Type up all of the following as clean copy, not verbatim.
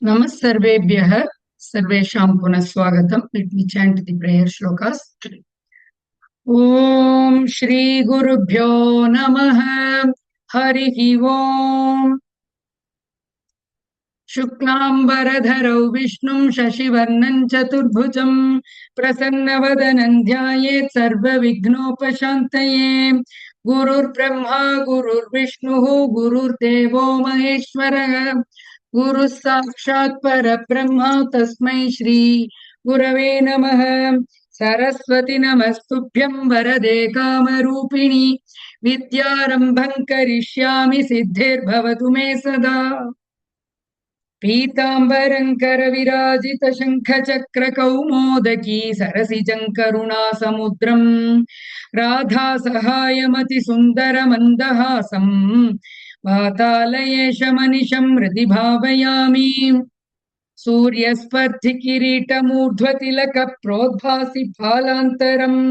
नमः सर्वेभ्यः सर्वेषां पुनः स्वागतम्. Let me chant the prayer shlokas. ॐ श्री गुरुभ्यो नमः. हरिः ॐ. शुक्लाम्बरधरौ विष्णुं शशिवर्णं चतुर्भुजं प्रसन्नवदनं ध्यायेत् सर्वविघ्नोपशान्तये. गुरुर्ब्रह्मा गुरुर्विष्णुः गुरुर्देवो महेश्वरः गुरुः साक्षात् परब्रह्म तस्मै श्री गुरवे नमः. सरस्वती नमस्तुभ्यं वरदे कामरूपिणि विद्यारम्भं करिष्यामि सिद्धिर्भवतु मे सदा. पीताम्बरं करविराजितशङ्खचक्रकौमोदकी सरसिजं करुणासमुद्रं राधासहायमतिसुन्दरमन्दहासं वातालयेशमनिशं हृदि भावयामि. सूर्यस्पर्धिकिरीटमूर्ध्वतिलकप्रोद्भासि फालान्तरम्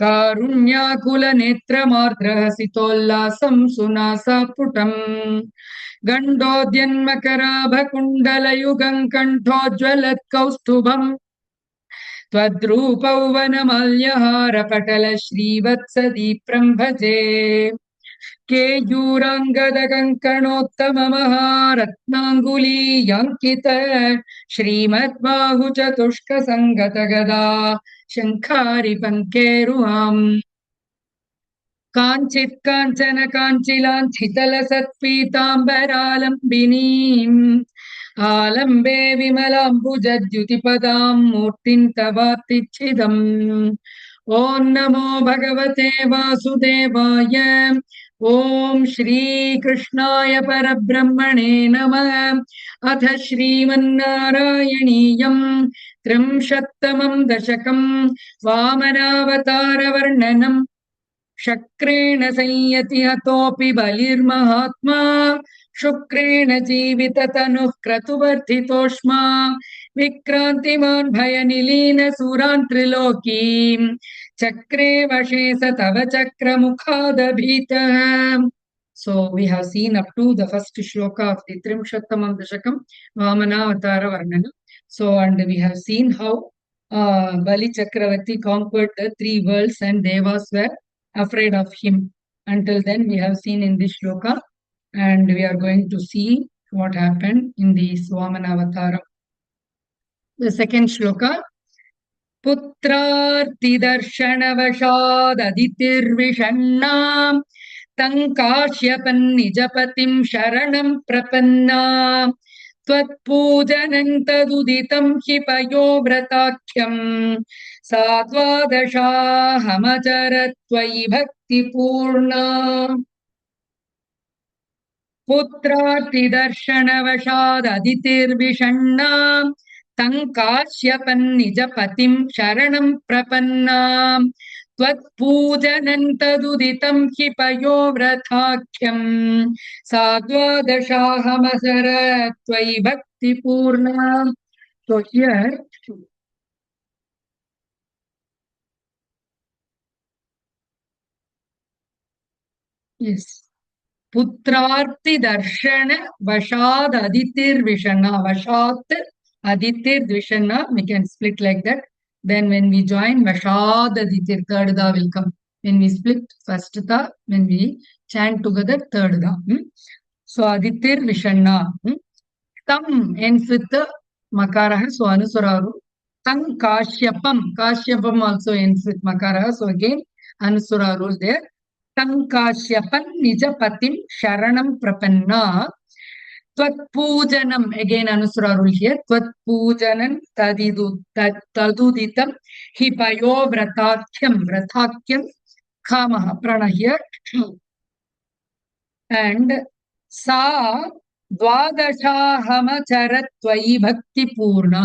कारुण्याकुलनेत्रमार्द्रहसितोल्लासं सुनासापुटम् गण्डोद्यन्मकराभकुण्डलयुगं कण्ठोज्ज्वलत्कौस्तुभम् त्वद्रूपौ वनमाल्यहारपटल श्रीवत्सदीप्रं भजे. केयूराङ्गदकङ्कणोत्तममहारत्नाङ्गुलीयाङ्कित श्रीमद्बाहुचतुष्कसङ्गतगदा शङ्खारिपङ्केरुहाम् काञ्चित् काञ्चन काञ्चिलाञ्छितलसत्पीताम्बरालम्बिनीम् आलम्बे विमलाम्बुजद्युतिपदां मूर्तिं तवातिच्छिदम्. ॐ नमो भगवते वासुदेवाय. ॐ श्रीकृष्णाय परब्रह्मणे नमः. अथ श्रीमन्नारायणीयं त्रिंशत्तमं दशकं वामनावतारवर्णनम्. शक्रेण संयति हतोऽपि बलिर्महात्मा शुक्रेण जीविततनुः क्रतुवर्धितोष्मा विक्रान्तिमान् भयनिलीनसुरान् त्रिलोकीम् चक्रे वशे स तव चक्रमुखादभीतः. So we have seen up to the first shloka of the Trimshattamam Dashakam, Vamanavatara Varnana. So, and we have seen how Bali Chakravarti conquered the three worlds and Devas were afraid of him. Until then, we have seen in this shloka, and we are going to see what happened in the Vamanavatara. The second shloka. पुत्रार्तिदर्शनवशाददितिर्विषण्णाम् तं काश्यपन्निजपतिं शरणं प्रपन्ना त्वत्पूजनं तदुदितं हि पयोव्रताख्यं सा द्वादशाहमचरत् त्वयि भक्तिपूर्णा. पुत्रार्तिदर्शनवशाददितिर्विषण्णाम् तं काश्यपन्निजपतिं शरणं प्रपन्ना त्वत्पूजनं तदुदितं हि पयोव्रताख्यं सा द्वादशाहमचरत् त्वयि भक्तिपूर्णा. So here, yes. पुत्रार्ति Darshan वशाद aditir vishana. Vashat aditir vishana, we can split like that. Then when we join vashad aditir, third da will come. When we split first da, when we chant together third da. So aditir vishana. Tam ends with the makara, so anuswararu. Tam kashyapam. Kashyapam also ends with makara, so again anuswararu there. तं काश्यपन् निजपतिं शरणं प्रपन्ना त्वत्पूजनम्, again anuswara rule here, त्वत्पूजनं तदुदितं हि पयोव्रताख्यं. व्रताख्यं kamah prana here. And सा द्वादशाहमचरत् त्वयि भक्तिपूर्णा.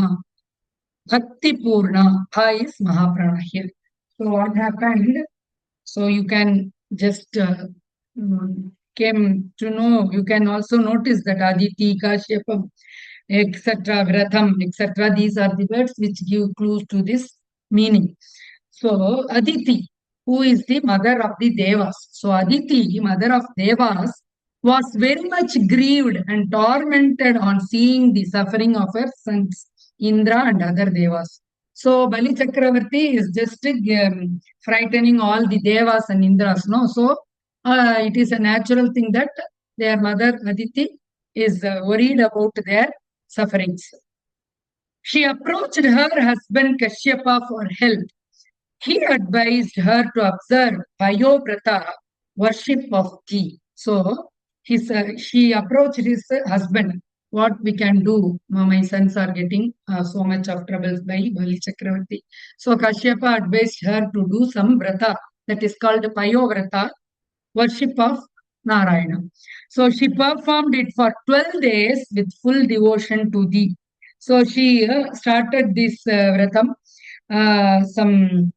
Bhaktipurna. Ha is Mahaprana here. So what happened? So you can just came to know, you can also notice that Aditi, Kashyapam, etc., Vratham, etc., these are the words which give clues to this meaning. So Aditi, who is the mother of the Devas. So Aditi, mother of Devas, was very much grieved and tormented on seeing the suffering of her sons Indra and other devas. So Bali Chakravarti is just frightening all the devas and Indras, no? So it is a natural thing that their mother Aditi is worried about their sufferings. She approached her husband Kashyapa for help. He advised her to observe Payovrata, worship of tea. So she approached his husband. What we can do? My sons are getting so much of troubles by Bali Chakravarti. So Kashyapa advised her to do some vrata that is called Payovrata, worship of Narayana. So she performed it for 12 days with full devotion to thee. So she started this vratam. Some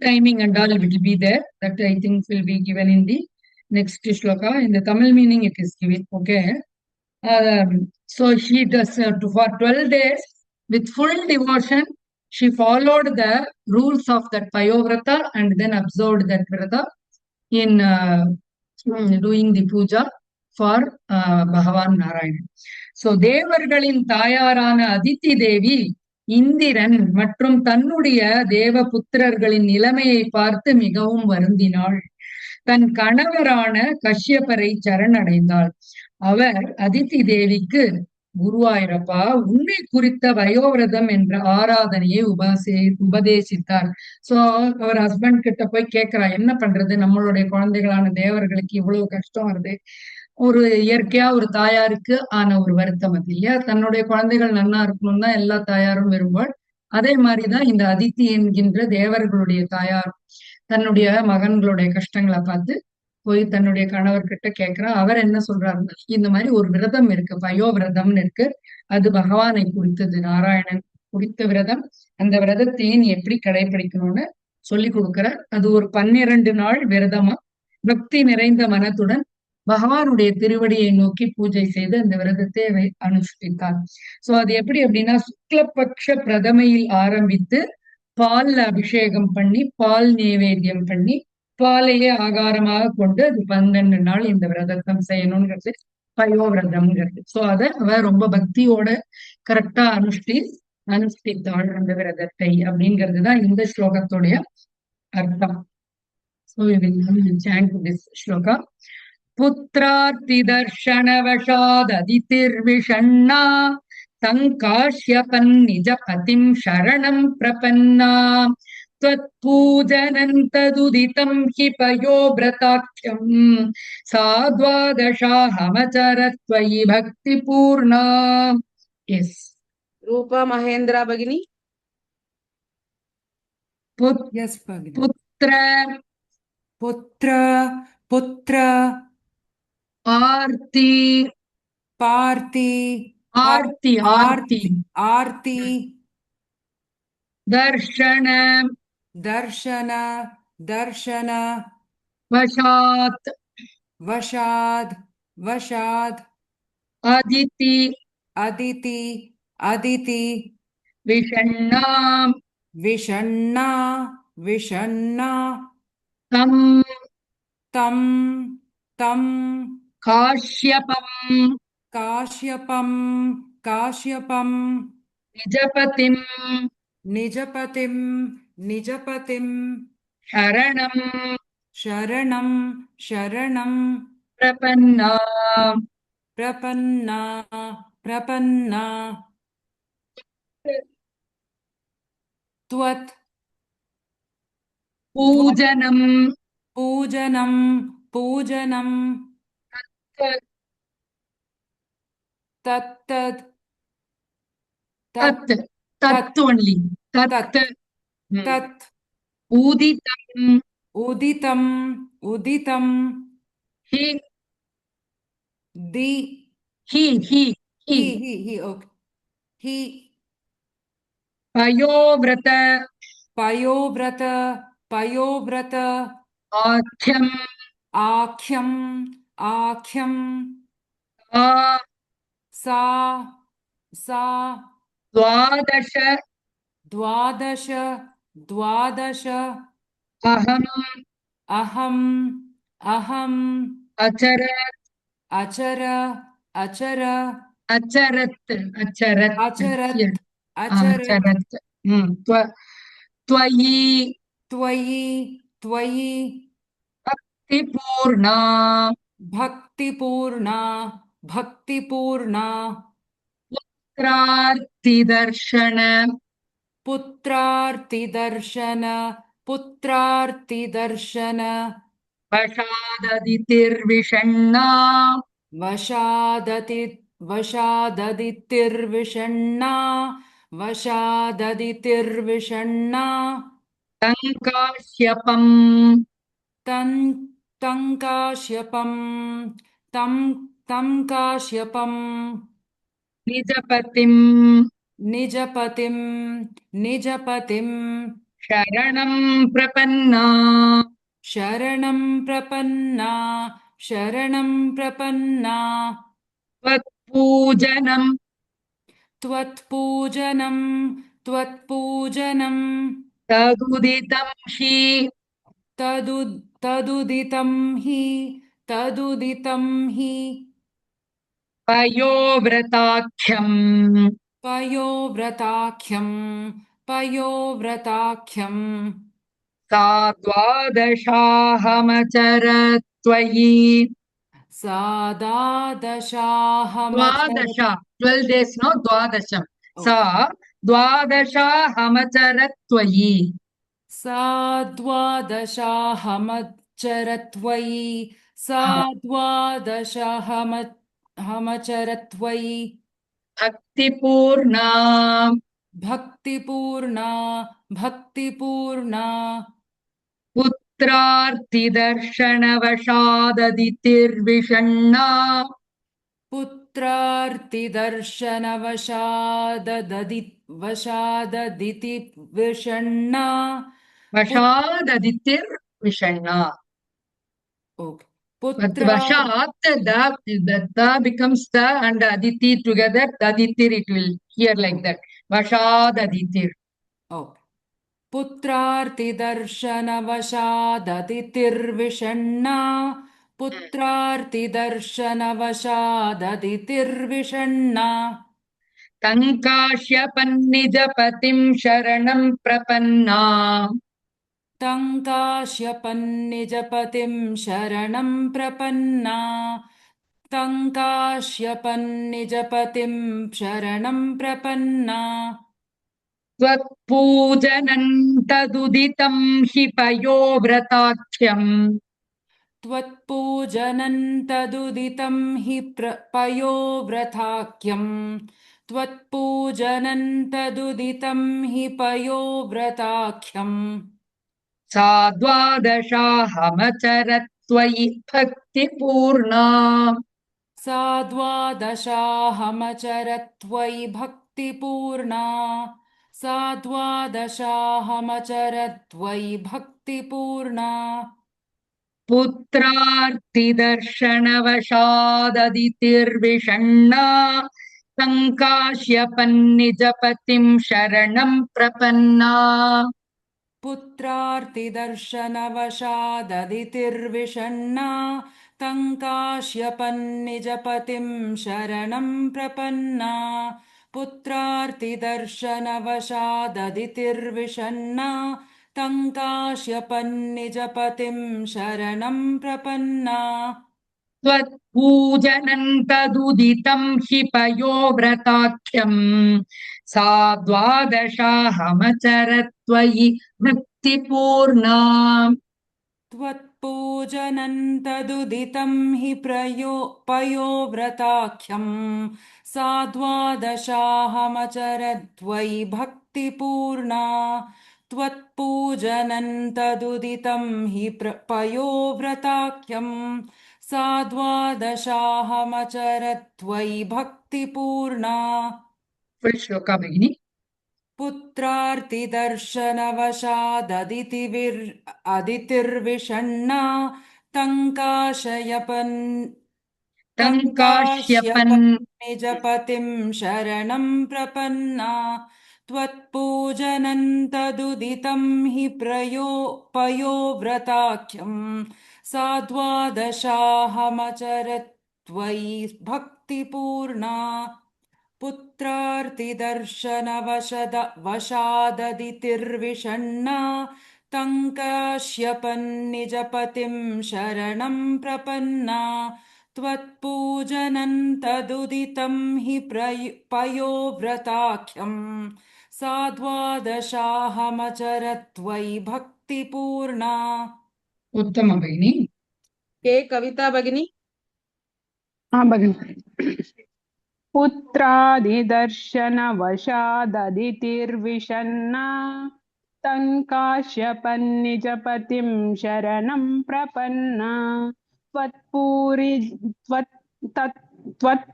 timing and all will be there. That I think will be given in the next shloka. In the Tamil meaning, it is given. Okay. So she does for 12 days with full devotion. She followed the rules of that Payovrata and then observed that Vrata in doing the puja for Bhagavan Narayan. So தேவர்களின் தாயாரான அதித்தி தேவி இந்திரன் மற்றும் தன்னுடைய தேவ புத்திரர்களின் நிலைமையை பார்த்து மிகவும் வருந்தினாள். தன் கணவரான கஷ்யபரை சரணடைந்தாள். அவர் அதித்தி தேவிக்கு, குருவாயிரப்பா, உன்னை குறித்த வயோவிரதம் என்ற ஆராதனையை உபதேசித்தார். சோ அவர் ஹஸ்பண்ட் கிட்ட போய் கேக்குறா, என்ன பண்றது, நம்மளுடைய குழந்தைகளான தேவர்களுக்கு இவ்வளவு கஷ்டம் வருது. ஒரு இயற்கையா ஒரு தாயாருக்கு ஆன ஒரு வருத்தம் அது இல்லையா, தன்னுடைய குழந்தைகள் நன்னா இருக்கணும் தான் எல்லா தாயாரும் விரும்பாள். அதே மாதிரிதான் இந்த அதித்தி என்கின்ற தேவர்களுடைய தாயார் தன்னுடைய மகன்களுடைய கஷ்டங்களை பார்த்து போய் தன்னுடைய கணவர்கிட்ட கேட்கிறா. அவர் என்ன சொல்றாருன்னா, இந்த மாதிரி ஒரு விரதம் இருக்கு, பயோவிரதம்னு இருக்கு, அது பகவானை குறித்தது, நாராயணன் குறித்த விரதம். அந்த விரதத்தை நீ எப்படி கடைபிடிக்கணும்னு சொல்லி கொடுக்கிற. அது ஒரு 12 நாள் விரதமா பக்தி நிறைந்த மனத்துடன் பகவானுடைய திருவடியை நோக்கி பூஜை செய்து அந்த விரதத்தை அனுஷ்டித்தார். சோ அது எப்படி அப்படின்னா, சுக்லபக்ஷ பிரதமையில் ஆரம்பித்து பால்ல அபிஷேகம் பண்ணி பால் நைவேத்தியம் பண்ணி பாலையே ஆகாரமாக கொண்டு அது 12 நாள் இந்த விரதம் செய்யணும்ங்கிறது பயோவிரதம்ங்கிறது. சோ அத அவ ரொம்ப பக்தியோட கரெக்டா அனுஷ்டித்தாள் அந்த விரதத்தை அப்படிங்கிறதுதான் இந்த ஸ்லோகத்துடைய அர்த்தம். So we will chant this shloka. புத்ரார்த்தி தர்ஷனவசாத் அதிதிர்விஷண்ணா சங்காஷ்யபன் நிஜபதிம் சரணம் பிரபன்னா त्वत्पूजनं तदुदितं हि पयोव्रताख्यं सा द्वादशाहमचरत् त्वयि भक्तिपूर्णा. Yes. Rupa Mahendra Bhagini. Yes, Bhagini. Putra. Aarti. Darshana. Vashad. Aditi. Vishanna. Tam. Kashyapam. Nijapatim. Sharanam. Prapanna. Tvat. Pujanam. Tat only. Tat. Uditam. He. Okay. He. Payovrata. Aakyam. Sa. Dwadasha. Aham. अचर अचर अचरत् अचरत् अचरत् अचरत् अचरत् त्वयि त्वयि त्वयि भक्तिपूर्णा भक्तिपूर्णा भक्तिपूर्णा पुत्रार्तिदर्शन पुत्रार्तिदर्शन पुत्रार्तिदर्शन वशाददितिर्विषण्णा वशादति वशाददितिर्विषण्णा वशाददितिर्विषण्णा टङ्काश्यपम् तं तं काश्यपं तं तं काश्यपम् निजपतिम् निजपतिं निजपतिं शरणं प्रपन्ना शरणं प्रपन्ना शरणं प्रपन्ना त्वत्पूजनं त्वत्पूजनं त्वत्पूजनं तदुदितं हि तदु तदुदितं हि तदुदितं हि पयोव्रताख्यम् पयोव्रताख्यं पयोव्रताख्यं सा द्वादशाहमचरत्वयि सादादशाहमचर द्वादश 12 days no द्वादशं सा ओके द्वादशाहमचरत्वयि सा द्वादशाहमचरत्वयि सा हा, द्वादशाहमचरत्वयि भक्तिपूर्णा भक्तिपूर्णा भक्तिपूर्णा पुत्रार्तिदर्शनवशाददितिर्विषण्णा पुत्रार्तिदर्शनवशादददि वशाददिति विषण्णा पुत् वशाददितिर्विषण्णा ओके but पुत्रार् vashat the becomes the and aditi together the aditir it will hear like that vashad aditir okay पुत्रार्तिदर्शनवशाददितिर्विषण्णा पुत्रार्तिदर्शनवशाददितिर्विषण्णा टङ्काश्यपन्निजपतिं शरणं प्रपन्ना तं काश्यपन्निजपतिं शरणं प्रपन्ना तं काश्यपन्निजपतिं शरणं प्रपन्ना त्वत्पूजनं तदुदितं हि पयोव्रताख्यम् त्वत्पूजनं तदुदितं हि पयोव्रताख्यम् त्वत्पूजनं तदुदितं हि पयोव्रताख्यम् सा द्वादशाहमचरत्वयि भक्तिपूर्णा सा द्वादशाहमचरत्वयि भक्तिपूर्णा सा द्वादशाहमचरत्वयि भक्तिपूर्णा पुत्रार्तिदर्शनवशाददितिर्विषण्णा टङ्काश्यपन्निजपतिं शरणं प्रपन्ना पुत्रार्तिदर्शनवशाददितिर्विषण्णा तं काश्यपन्निजपतिं शरणं प्रपन्ना पुत्रार्तिदर्शनवशाददितिर्विषण्णा तं काश्यपन्निजपतिं शरणं प्रपन्ना त्वत्पूजनं तदुदितं हि पयोव्रताख्यम् सा द्वादशाहमचरत्वयि भक्तिपूर्णा त्वत्पूजनं तदुदितं हि पयोव्रताख्यं सा द्वादशाहमचरत्वयि भक्तिपूर्णा त्वत्पूजनं तदुदितं हि पयोव्रताख्यं सा द्वादशाहमचरत्वयि भक्तिपूर्णा फुल् श्लोका भगिनी पुत्रार्तिदर्शनवशाददितिर्विषण्णा तङ्काशयपन् टङ्काश्यपन् तङ्काश्यपन्निजपतिं शरणं प्रपन्ना त्वत्पूजनं तदुदितं हि पयोव्रताख्यं सा द्वादशाहमचरत् त्वयि भक्तिपूर्णा वशाददितिर्विषण्णा तङ्काश्यपन्निजपतिं शरणं प्रपन्ना त्वत्पूजनं तदुदितं हि पयोव्रताख्यम् सा द्वादशाहमचरत्वयि भक्तिपूर्णा उत्तम भगिनी के कविता भगिनी भगिनि पुत्रादिदर्शनवशाददितिर्विषण्णा तङ्काश्यपन्निजपतिं शरणं प्रपन्ना त्वत्पूरि त्वत् तत् त्वत्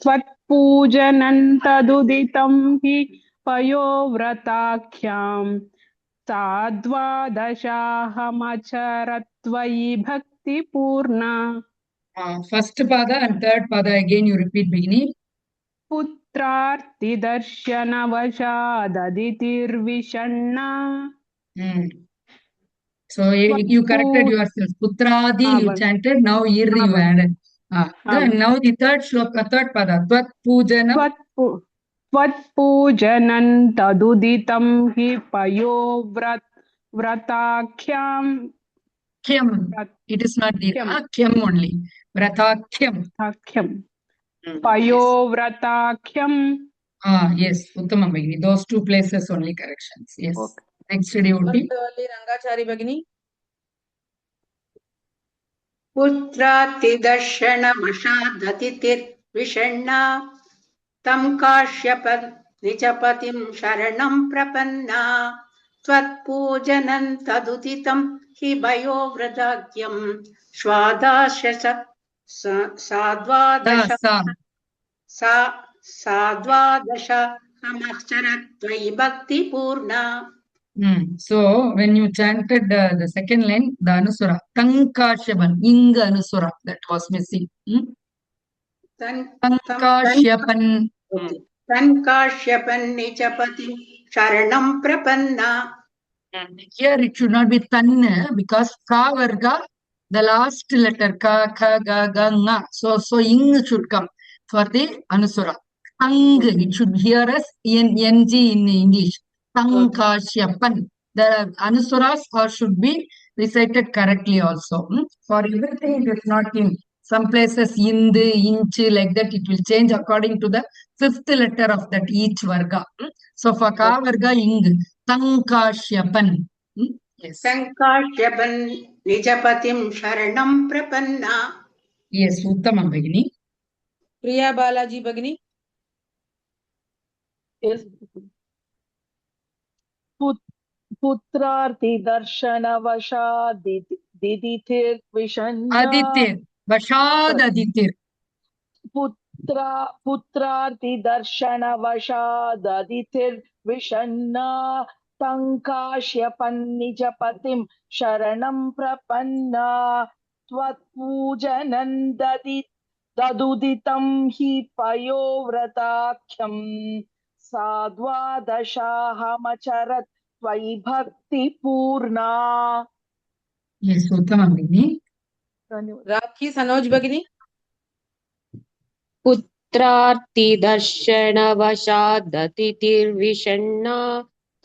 त्वत्पूजनन्तदुदितं हि पयोव्रताख्यां सा द्वादशाहमचरत्वयि भक्तिपूर्णा first pada and third pada again you repeat Bhagini. पुत्रार्तिदर्शनवशाददितिर्विषण्णा So you corrected yourself. Putradi you भगिनि chanted, now ir you added. Then now the third shloka, third pada. Tvat pujanam. त्वत्पूजनं तदुदितं हि पयोव्रताख्यां Khyam. It is not the khyam only. Vratakhyam. पयोव्रताख्यं Yes, Uttama Bhagini. Those two places only corrections. Yes. Okay. Next study would be Rangachari ಭಗಿನಿ पुत्रातिदर्शनवशादतिर्विषण्णा तं काश्यपनिजपतिं शरणं प्रपन्ना त्वत्पूजनं तदुदितं हि वयोवृदाख्यं साद्वादशमश्चरत्वयि भक्तिपूर्णा. So when you chanted the second line, the Anusura, Tankashyapan, Inga Anusura, that was missing. Tankashyapan. Tankashyapan nijapatim sharanam prapanna. Here it should not be Tanna because Ka Varga, the last letter Ka, Kha, Ga, Ga, Nga. So Ing should come for the Anusura. Tang, it should hear as NG in English. Tankashyapan. The Anusuras should be recited correctly also. For everything it is not in. Some places Ind, Inch, like that it will change according to the fifth letter of that each Varga. So for Ka Varga, Ing. Tankashyapan. Yes. Tankashyapan nijapatim sharanam prapanna. Yes, Uttama Bhagini. Priya Balaji ಭಗಿನಿ पुत्रार्तिदर्शनवशादितिर्विषण्णा Aditir. Vashad Aditir. पुत्रार्तिदर्शनवशाददितिर्विषण्णा तङ्काश्यपन्निजपतिं शरणं प्रपन्ना त्वत्पूजनं तदुदितं हि पयोव्रताख्यं सा द्वादशाहमचरत् त्वयि भक्तिपूर्णा. Yes, Uttama Bhagini. Rakhi Sanoj ಭಗಿನಿ पुत्रार्तिदर्शनवशादतिर्विषण्णा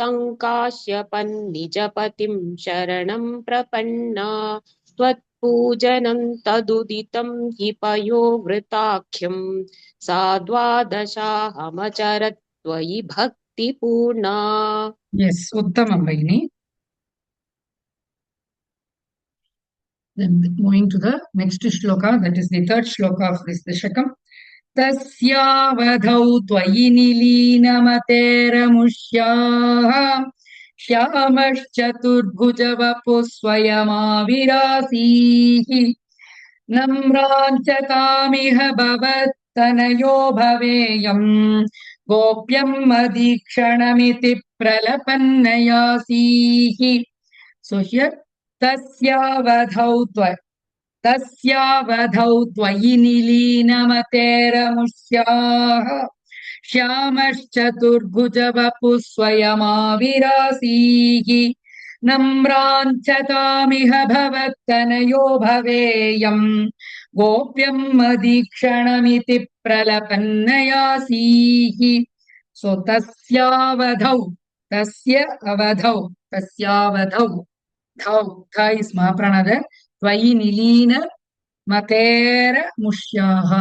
तङ्काश्यपन्निजपतिं शरणं प्रपन्ना त्वत्पूजनं तदुदितं हि पयोवृताख्यं सा द्वादशाहमचरत्वयि भक्तिपूर्णा. Yes, Uttama Bhagini. Then moving to the next shloka, that is the third shloka of this Dashakam. Tasyavadhau tvayi nilinamateeramushyaah श्यामश्चतुर्भुजवपुः स्वयमाविरासीः नम्राञ्चतामिह भवत्तनयो भवेयम् गोप्यम् अधीक्षणमिति प्रलपन्नयासीः. So here तस्यावधौ त्वयि निलीनमतेरमुष्याः श्यामश्चतुर्भुजवपुः स्वयमाविरासीः नम्राञ्चतामिह भवत्तनयो भवेयम् गोप्यम् अदीक्षणमिति प्रलपन्नयासीः सो तस्यावधौ धौ ध इस् महाप्राणद त्वयि निलीन मतेर मुष्याः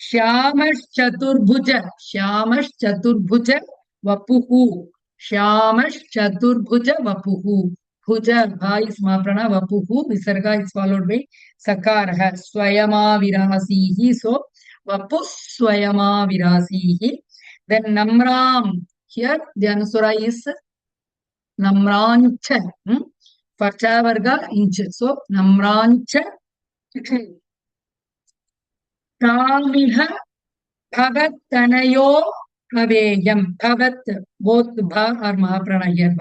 श्यामश्चतुर्भुज वपुः भुज भा इस् महाप्राण वपुः विसर्गा इस् फॉलोड by सकारः स्वयमाविरासीः सो वपुः स्वयमाविरासीः then namram here the anuswara is namrancha for cha varga inch so namrancha Kamiha Bhavatanayo Aveyam. Bhavat, both Bha are Mahaprana here.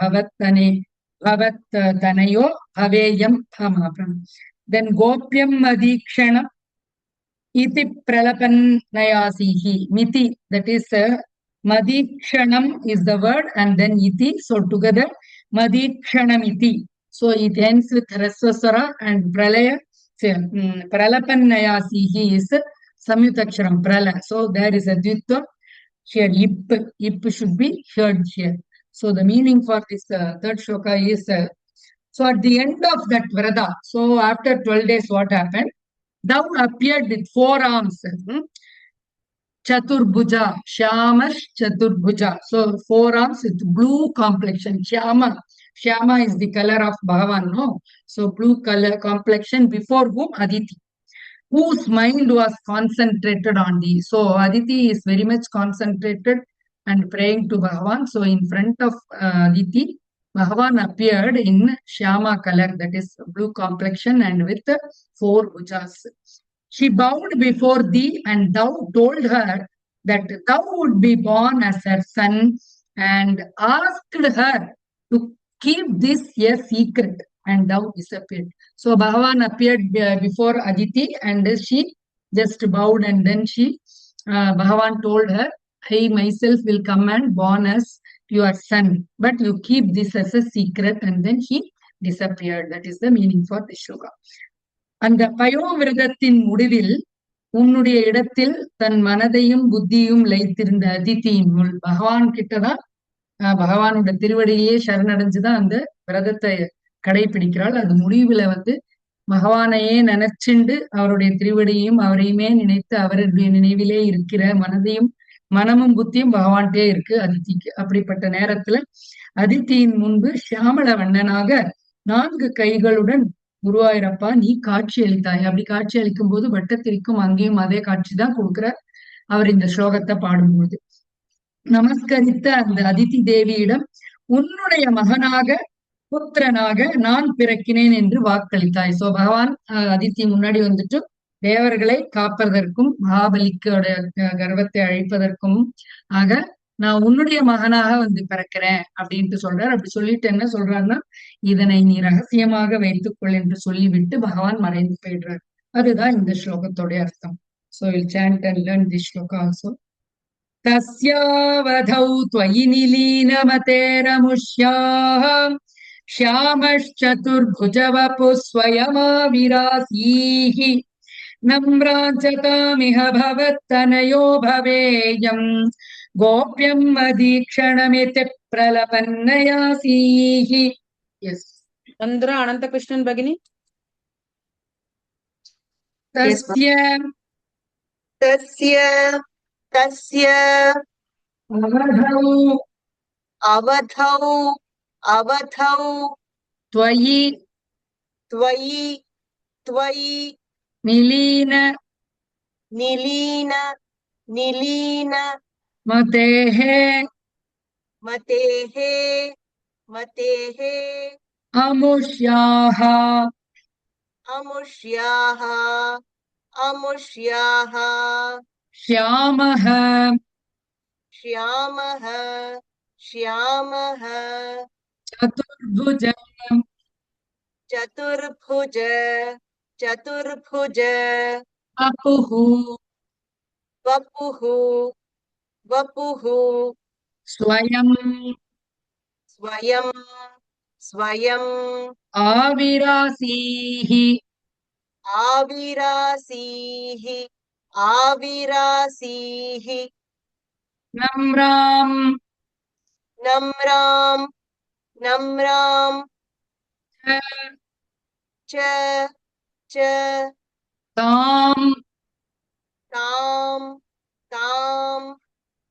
Bhavatanayo Aveyam Bha Mahaprana. Then Gopyam Adikshana Iti Pralapanayasihi. Miti, that is Madikshanam is the word and then Iti. So together Madikshanam Iti. So it ends with Rasvaswara and Pralaya. Pralapanayasihi is Samyutaksharam Prala. So there is a Dvitva here. Ip should be heard here. So the meaning for this third shloka is so at the end of that Vrada, so after 12 days, what happened? Thou appeared with 4 arms. Chaturbhuja, Shyamash Chaturbhuja. So 4 arms with blue complexion. Shyama is the color of Bhagavan, no? So blue color complexion before whom? Aditi, whose mind was concentrated on thee. So Aditi is very much concentrated and praying to Bhagavan. So in front of Aditi, Bhagavan appeared in Shyama color, that is blue complexion and with 4 bhujas. She bowed before thee and thou told her that thou would be born as her son and asked her to keep this a secret and thou disappeared. So Bhagavan appeared before Aditi and she just bowed and then Bhagavan told her, I myself will come and born as your son, but you keep this as a secret, and then she disappeared. That is the meaning for this shloka. அந்த பயோவிரதத்தின் முடிவில் உன்னுடைய இடத்தில் தன் மனதையும் புத்தியும் லயித்திருந்த அதித்தியின் முள் பகவான் கிட்டதான் பகவானோட திருவடியே சரணடைஞ்சுதான் அந்த விரதத்தை கடைபிடிக்கிறாள். அது முடிவுல பகவானையே நினைச்சுண்டு அவருடைய திருவடியையும் அவரையுமே நினைத்து அவருடைய நினைவிலே இருக்கிற மனமும் புத்தியும் பகவான்கிட்டே இருக்கு அதித்திக்கு. அப்படிப்பட்ட நேரத்துல அதித்தியின் முன்பு சியாமள வண்ணனாக 4 கைகளுடன் குருவாயிரப்பா நீ காட்சி அளித்தாய். அப்படி காட்சி அளிக்கும் போது வட்டத்திற்கும் அங்கேயும் அதே காட்சி தான் கொடுக்கிறார் அவர் இந்த ஸ்லோகத்தை பாடும்போது. நமஸ்கரித்த அந்த அதித்தி தேவியிடம் உன்னுடைய மகனாக புத்திரனாக நான் பிறக்கினேன் என்று வாக்களித்தாய். சோ பகவான் அதித்தி முன்னாடி தேவர்களை காப்பதற்கும் மகாபலிக்கோட கர்வத்தை அழிப்பதற்கும் ஆக நான் உன்னுடைய மகனாக பிறக்கிறேன் அப்படின்ட்டு சொல்றார். அப்படி சொல்லிட்டு என்ன சொல்றாருன்னா இதனை நீ ரகசியமாக வைத்துக்கொள் என்று சொல்லிவிட்டு பகவான் மறைந்து போயிடுறார். அதுதான் இந்த ஸ்லோகத்தோடைய அர்த்தம். So we'll chant and learn this shloka also. Tasyavadhau tvayi nilīnamateramuśyāh श्यामश्चतुर्भुजवपुः स्वयमाविरासीः नम्राञ्चतामिह भवत्तनयो भवेयम् गोप्यम् अदीक्षणमिति प्रलपन्नयासीः. Yes. Chandra Anantakrishnan Bhagini. तस्य अवधौ त्वयि निलीन मतेः अमुष्याः श्यामः चतुर्भुज वपुः स्वयं स्वयं आविरासीः आविरासीः आविरासीः नम्रां नम्रां नम्रां च च तां तां तां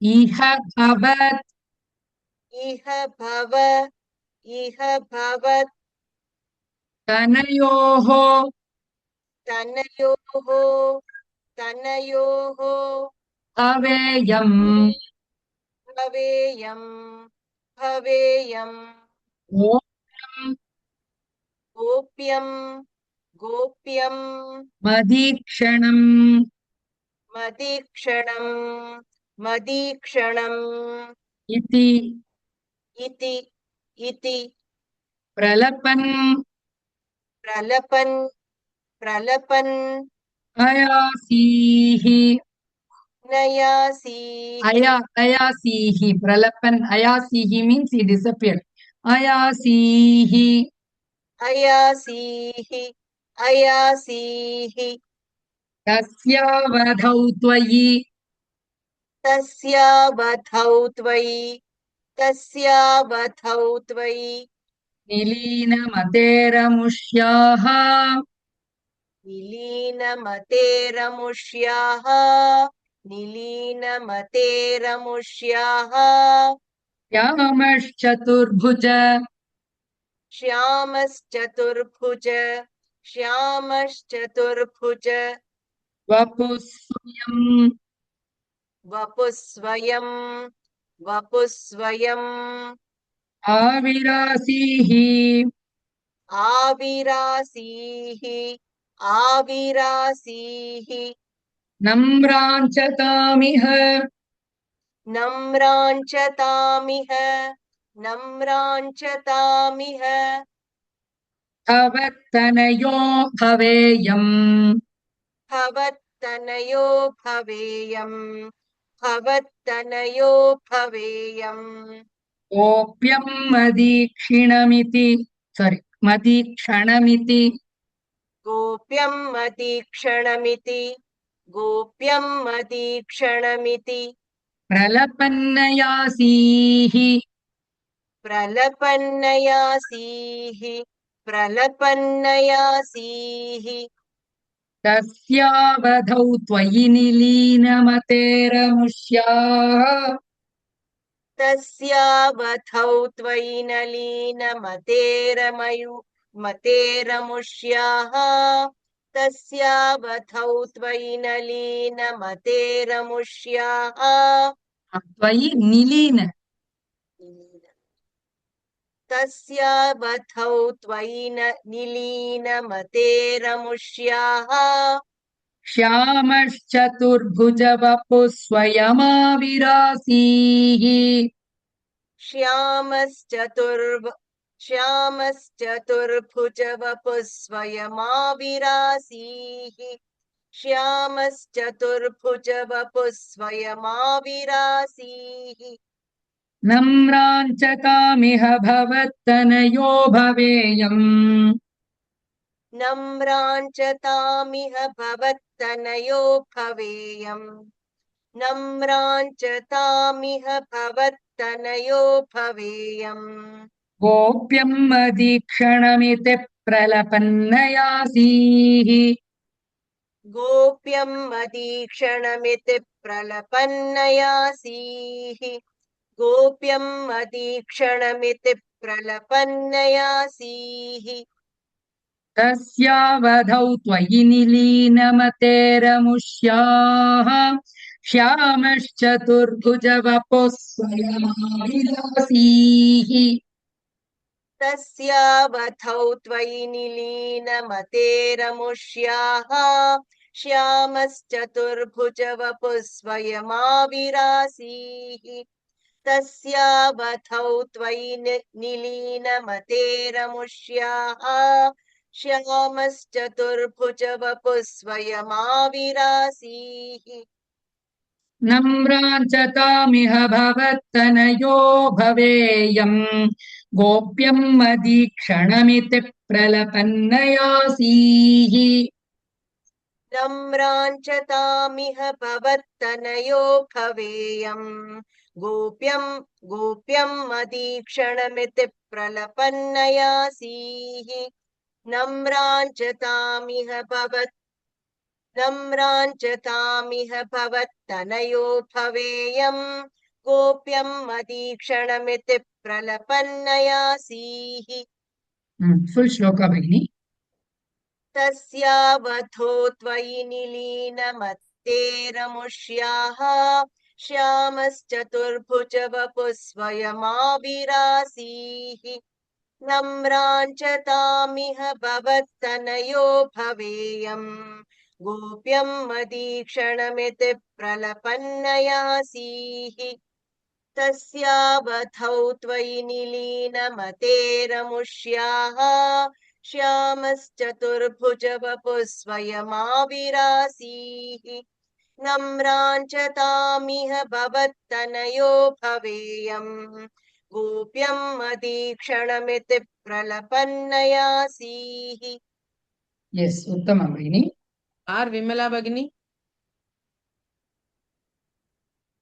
इह भवत् इह भवत् तनयोः तनयोः अवेयम् भवेयम् गोप्यं गोप्यं मदीक्षणम् मदीक्षणम् इति इति प्रलपन् प्रलपन् अयासीः नयासीः अयासीः प्रलपन् अयासीः means he disappeared अयासीः अयासीः तस्यावधौ त्वयि तस्यावधौ त्वयि निलीनमतेरमुष्याः निलीनमतेरमुष्याः श्यामश्चतुर्भुज श्यामश्चतुर्भुज वपुः स्वयम् वपुः स्वयम् आविरासीः आविरासीः नम्राञ्चतामिह नम्राञ्चतामिह भवत्तनयो भवेयम् भवत्तनयो भवेयम् गोप्यं मदीक्षिणमिति मदीक्षणमिति गोप्यं मदीक्षणमिति प्रलपन्नयासीः प्रलपन्नयासीः तस्यावधौ त्वयि निलीनमतेरमुष्याः तस्यावधौ त्वयि मतेरमुष्याः तस्यावधौ त्वयि नलीनमतेरमुष्याः त्वयि निलीन तस्यावधौ त्वयि निलीनमतेरमुष्याः श्यामश्चतुर्भुज वपुः स्वयमाविरासीः श्यामश्चतुर्भुज वपुः स्वयमाविरासीः श्यामश्चतुर्भुज वपुः स्वयमाविरासीः नम्राञ्चतामिह भवत्तनयो भवेयम् नम्राञ्चतामिह भवत्तनयो भवेयम् नम्राञ्चतामिह भवत्तनयो भवेयम् गोप्यं मदीक्षणमिति प्रलपन्नयासीः गोप्यं मदीक्षणमिति प्रलपन्नयासीः गोप्यं मदीक्षणमिति प्रलपन्नयासीः तस्यावधौ त्वयि निलीनमतेरमुष्याः श्यामश्चतुर्भुज वपुः स्वयमाविरासीः तस्यावधौ त्वयि निलीनमतेरमुष्याः श्यामश्चतुर्भुज वपुः स्वयमाविरासीः तस्यावधौ त्वयि निलीनमतेरमुष्याः श्यामश्चतुर्भुज वपुः स्वयमाविरासीः नम्राञ्चतामिह भवत्तनयो भवेयम् गोप्यं मदीक्षणमिति प्रलपन्नयासीः नम्राञ्चतामिह भवत्तनयो भवेयम् गोप्यम् मदीक्षणमिति प्रलपन्नयासीः नम्राञ्चतामिह भवत्तनयो भवेयम् गोप्यम् मदीक्षणमिति प्रलपन्नयासीः Full shloka Bhagini. तस्यावधौ त्वयि निलीनमत्तेरमुष्याः श्यामश्चतुर्भुजवपुः स्वयमाविरासीः नम्राञ्चतामिह भवत्तनयो भवेयम् गोप्यम् मदीक्षणमिति प्रलपन्नयासीः तस्यावधौ त्वयि निलीनमतेरमुष्याः श्यामश्चतुर्भुजवपुः स्वयमाविरासीः नम्राञ्चतामिह भवत्तनयो भवेयम् गोप्यम् मदीक्षणमिति प्रलपन्नयासीः Yes, Uttama Bhagini. आर विमला भगिनी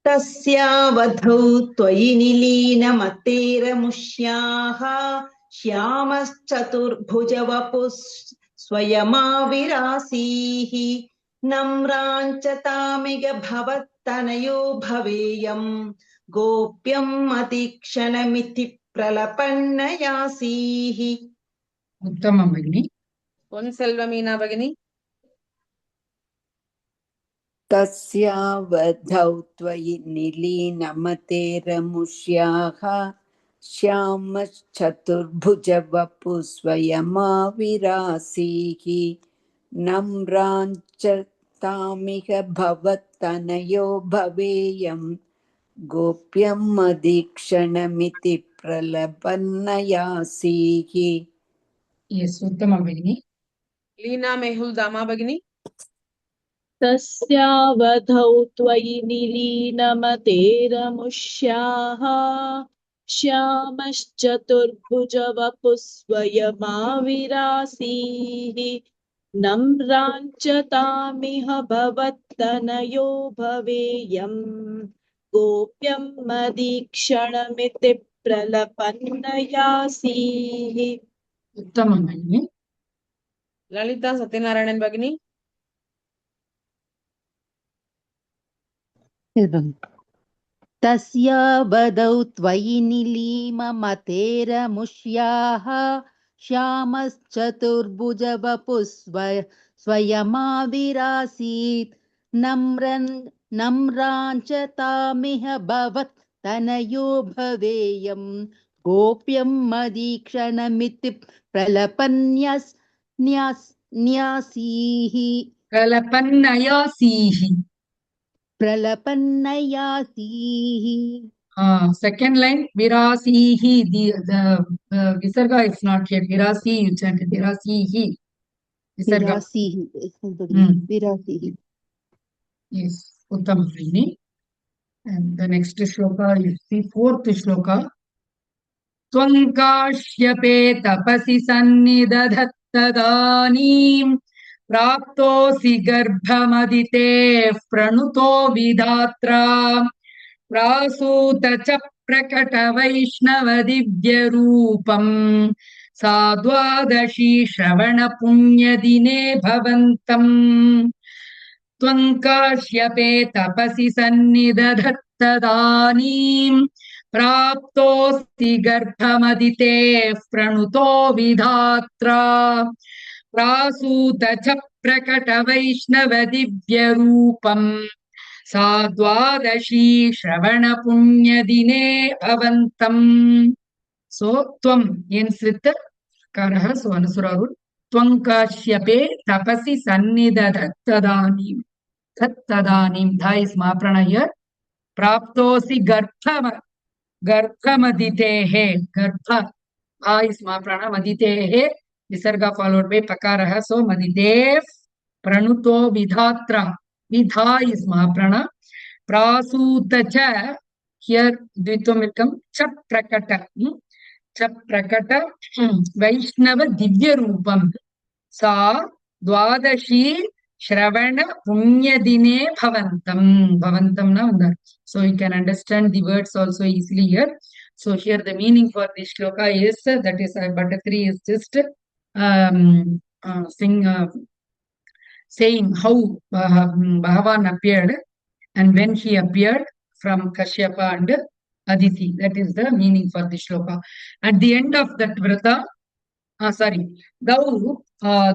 तस्यावधौ त्वयि निलीनमतेरमुष्याः श्यामश्चतुर्भुजवपुः स्वयमाविरासीः नम्राञ्चतामिह भवत्तनयो भवेयम् गोप्यम् अतीक्षणमिति प्रलपन्नयासीः Uttama Bhagini. पोन सेल्वमीना भगिनी तस्यावधौ त्वयि निलीनमतेरमुष्याः श्यामश्चतुर्भुजवपुः स्वयमाविरासीः नम्राञ्चतामिह भवत्तनयो भवेयम् गोप्यम् मदीक्षणमिति प्रलपन्नयासीः Yes, Uttama Bhagini. लीना मेहुल दामा भगिनी तस्यावधौ त्वयि निलीनमतेरमुष्याः श्यामश्चतुर्भुजवपुः स्वयमाविरासीः नम्राञ्चतामिह भवत्तनयो भवेयम् गोप्यम् मदीक्षणमिति प्रलपन्नयासीः Uttama Bhagini. ललिता सत्यनारायण भगिनी तस्यावधौ त्वयि निलीनमतेरमुष्याः श्यामश्चतुर्भुजवपुः स्वयमाविरासीत् नम्राञ्चतामिह भवत्तनयो भवेयम् गोप्यम् मदीक्षणमिति प्रलपन्नयासीः प्रलपन्नयासीः Second line, Virasihi. The Visarga is not here. Virasi, you chanted Virasihi. Visarga. विरासीः Yes, Uttama Bhagini. And the next shloka, you see fourth shloka. Tvankashype tapasi sannidadhattadanim प्राप्तोऽसि गर्भमदिते प्रणुतो विधात्रा प्रासूत च प्रकटवैष्णवदिव्यरूपम् साद्वादशी श्रवणपुण्यदिने भवन्तम् त्वङ्काश्यपे तपसि सन्निदधत्तदानीम् प्राप्तोऽसि गर्भमदिते प्रणुतो विधात्रा प्रासूत च प्रकटवैष्णवदिव्यरूपम् सा द्वादशी श्रवणपुण्यदिने भवन्तम् So, Tvam ends with the Karaha, so Anusuraru. Tvankashype tapasi sannidadhattadanim. Tattadanim. Tha is Maprana here. Praptosi garbhamaditehe. Garbha. A is Maprana. Maditehe. Visarga followed by Pakaraha. So, Madidev. Pranuto vidhatra. Vidha is Maprana. Prasutacha. Here, Dvitam will come. Chap prakata. Chaprakata Vaishnava Divya Rupam Sa Dwadashi Shravana Punyadine Bhavantam na vandar. So you can understand the words also easily here. So here the meaning for this shloka is that is Bhattatri is just saying how Bhagavan appeared and when he appeared from Kashyapa and Aditi. That is the meaning for the shloka. At the end of that vrata, thou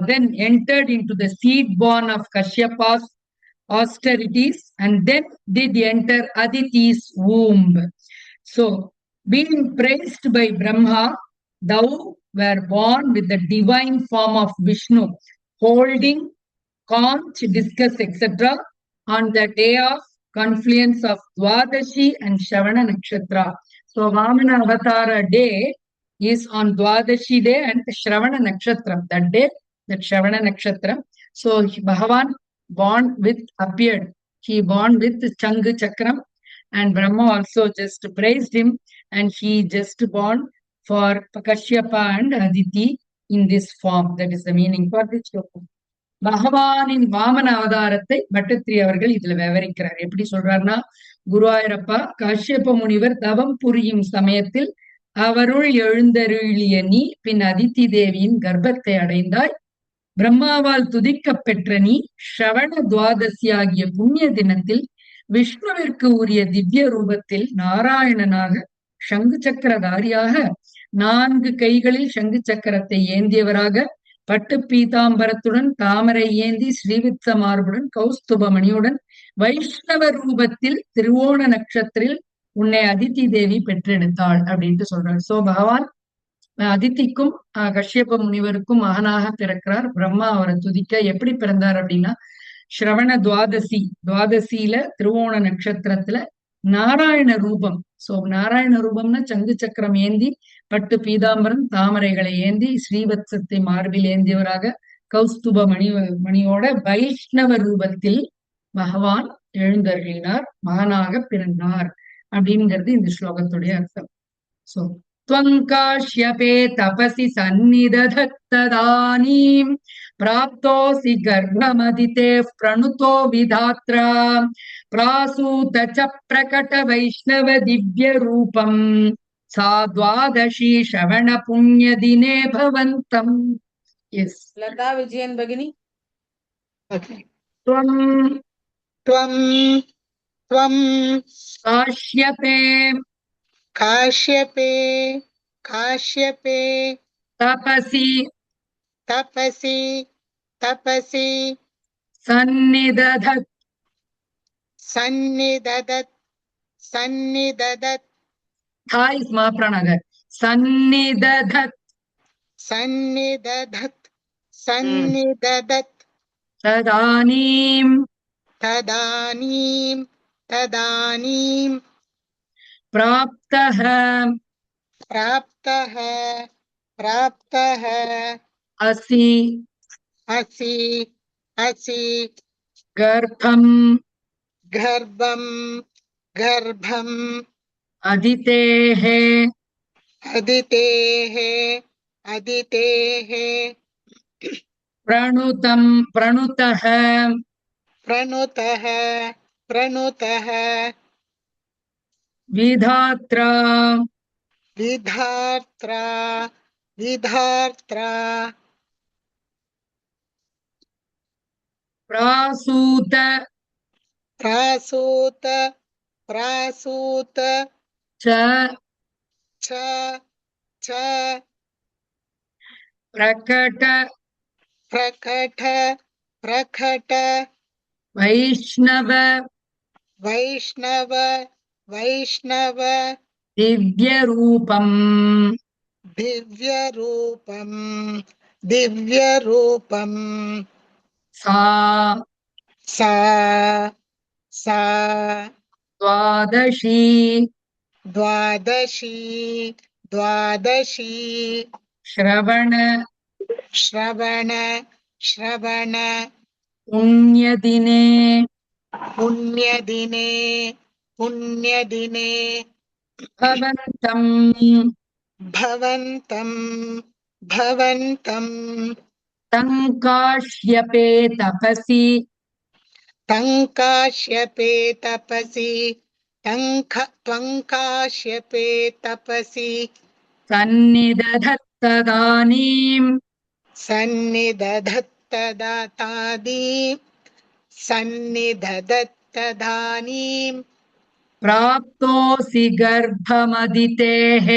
then entered into the seed born of Kashyapa's austerities and then did enter Aditi's womb. So, being praised by Brahma, thou were born with the divine form of Vishnu, holding conch, discus, etc. on the day of confluence of Dwadashi and Shravana Nakshatra. So, Vamana Avatara day is on Dwadashi day and Shravana Nakshatra. That day, that Shravana Nakshatra. So, Bhagavan appeared. He born with Changu Chakram, and Brahma also just praised him, and he just born for Kashyapa and Aditi in this form. That is the meaning for this shloka. பகவானின் வாமன அவதாரத்தை பட்டத்திரி அவர்கள் இதுல விவரிக்கிறார். எப்படி சொல்றாருன்னா, குருவாயூரப்பா காஷ்யப முனிவர் தவம் புரியும் சமயத்தில் அவருள் எழுந்தருளிய நீ பின் அதித்தி தேவியின் கர்ப்பத்தை அடைந்தாய். பிரம்மாவால் துதிக்கப் பெற்ற நீ ஸ்ரவண துவாதசி ஆகிய புண்ணிய தினத்தில் விஷ்ணுவிற்கு உரிய திவ்ய ரூபத்தில் நாராயணனாக சங்கு சக்கரதாரியாக 4 கைகளில் சங்கு சக்கரத்தை ஏந்தியவராக பட்டு பீதாம்பரத்துடன் தாமரை ஏந்தி ஸ்ரீவித்ச மார்புடன் கௌஸ்துபமணியுடன் வைஷ்ணவ ரூபத்தில் திருவோண நட்சத்திரில் உன்னை அதித்தி தேவி பெற்றெடுத்தாள் அப்படின்ட்டு சொல்றார். சோ பகவான் அதித்திக்கும் கஷ்யப முனிவருக்கும் மகனாக பிறக்கிறார். பிரம்மா அவரை துதிக்க எப்படி பிறந்தார் அப்படின்னா, ஸ்ரவண துவாதசியில திருவோண நட்சத்திரத்துல நாராயண ரூபம். சோ நாராயண ரூபம்னா சங்கு சக்கரம் ஏந்தி பட்டு பீதாம்பரம் தாமரைகளை ஏந்தி ஸ்ரீவத்சத்தை மார்பில் ஏந்தியவராக கௌஸ்துப மணியோட வைஷ்ணவ ரூபத்தில் பகவான் எழுந்தருளினார், மகனாக பிறந்தார் அப்படிங்கிறது இந்த ஸ்லோகத்துடைய அர்த்தம். சோ त्वङ्काश्यपे तपसि सन्निदधत्तदानीं प्राप्तोऽसि गर्भमदितेः प्रणुतो विधात्रा प्रासूत च प्रकट वैष्णव दिव्यरूपम् सा द्वादशी श्रवण पुण्यदिने भवन्तम्. Yes. Lata Vijayan Bhagini. Okay. त्वं काश्यपे तपसि सन्निदधत् था is mapranagar सन्निदधत् तदानीं प्राप्तः असि गर्भम् अदितेः प्रणुतः विधात्रा प्रासूत च प्रकट वैष्णव दिव्यरूपम् सा द्वादशी श्रवण पुण्यदिने भवन्तम् तङ्काश्यपे तपसि तङ्काश्यपे तपसि त्वङ्काश्यपे तपसि सन्निदधत्तदानीम् सन्निदधत्तदानीम् प्राप्तोऽसि गर्भमदितेः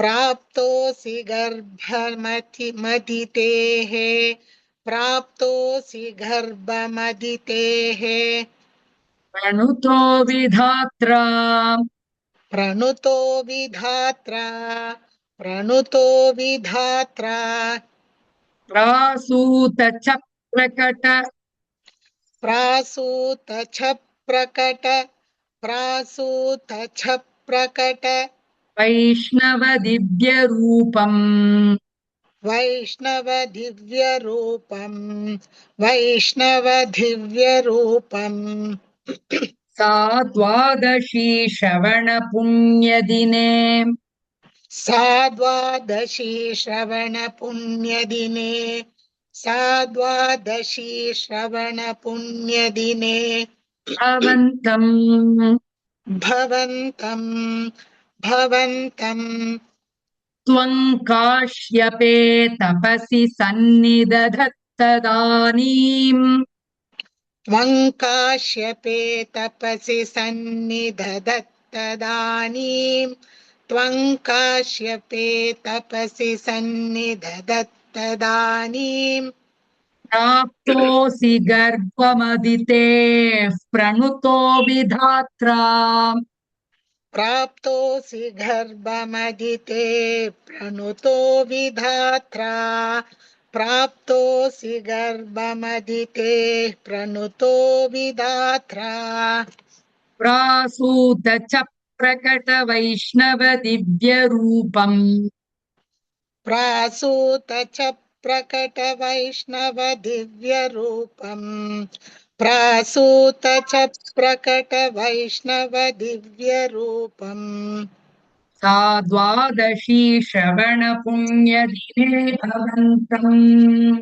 प्राप्तोऽसि गर्भमदितेः प्राप्तोऽसि गर्भमदितेः प्रणुतो विधात्रा प्रणुतो विधात्रा प्रणुतो विधात्रा प्रासूत च प्रकट प्रासूत च प्रकट प्रासूत च प्रकट वैष्णवदिव्यरूपम् वैष्णवदिव्यरूपम् वैष्णवदिव्यरूपम् सा द्वादशी श्रवणपुण्यदिने सा द्वादशी श्रवणपुण्यदिने सा द्वादशी श्रवणपुण्यदिने भवन्तम् भवन्तम् भवन्तम् त्वं काश्यपे तपसि सन्निदधत्तदानीम् त्वं काश्यपे तपसि सन्निधत्तदानीम् त्वं काश्यपे तपसि सन्निधत्तदानीम् प्राप्तोऽसि गर्भमदितेः प्रणुतो विधात्रा प्राप्तोऽसि गर्भमदिते प्रणुतो विधात्रा प्राप्तोऽसि गर्भमदिते प्रणुतो विधात्रा प्रासूत च प्रकटवैष्णवदिव्यरूपम् प्रासूत च प्रकटवैष्णवदिव्यरूपम् प्रासूत च प्रकटवैष्णवदिव्यरूपम् सा द्वादशी श्रवणपुण्यदिने भवन्तम्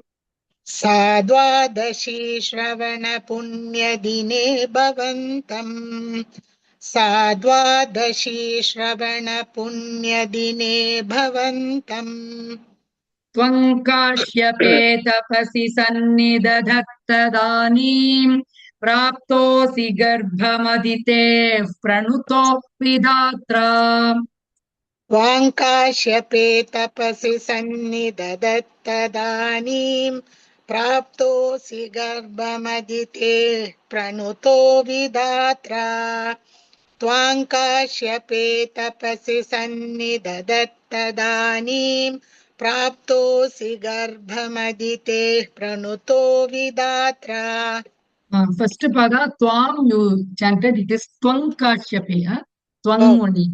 सा द्वादशी श्रवणपुण्यदिने भवन्तम् सा द्वादशी श्रवणपुण्यदिने भवन्तम् त्वं काश्यपे तपसि सन्निदधत्तदानीम् प्राप्तोऽसि गर्भमदितेः प्रणुतो विधात्रा त्वां काश्यपे तपसि सन्निधत्तदानीम् प्राप्तोऽसि गर्भमदिते प्रणुतो विधात्रा त्वां काश्यपे तपसि सन्निधत्तदानीम् प्राप्तोऽसि गर्भमदिते प्रणुतो विधात्रा First pada tvam you chanted, it is twang kashype, twang only.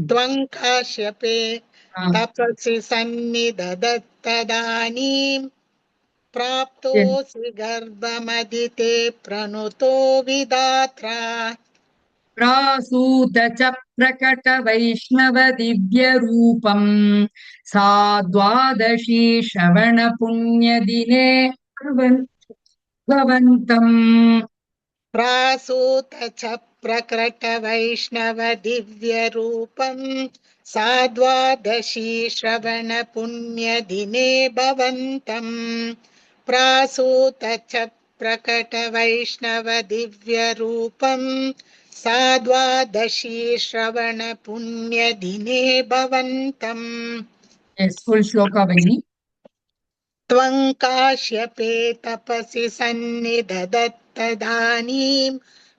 त्वं काश्यपे तपसि सन्निधत्तदानीम् प्राप्तोऽसि गर्भमदिते प्रणुतो विधात्रा प्रासूत च प्रकटवैष्णवदिव्यरूपम् सा द्वादशी श्रवणपुण्यदिने भवन्तम् प्रासूत च प्रकटवैष्णवदिव्यरूपम् सा द्वादशी श्रवणपुण्यदिने भवन्तम् प्रासूत च प्रकटवैष्णवदिव्यरूपम् सा द्वादशी श्रवणपुण्यदिने भवन्तम् Yes, full shloka Bhagini. त्वं काश्यपे तपसि सन्निधत्तदानीम्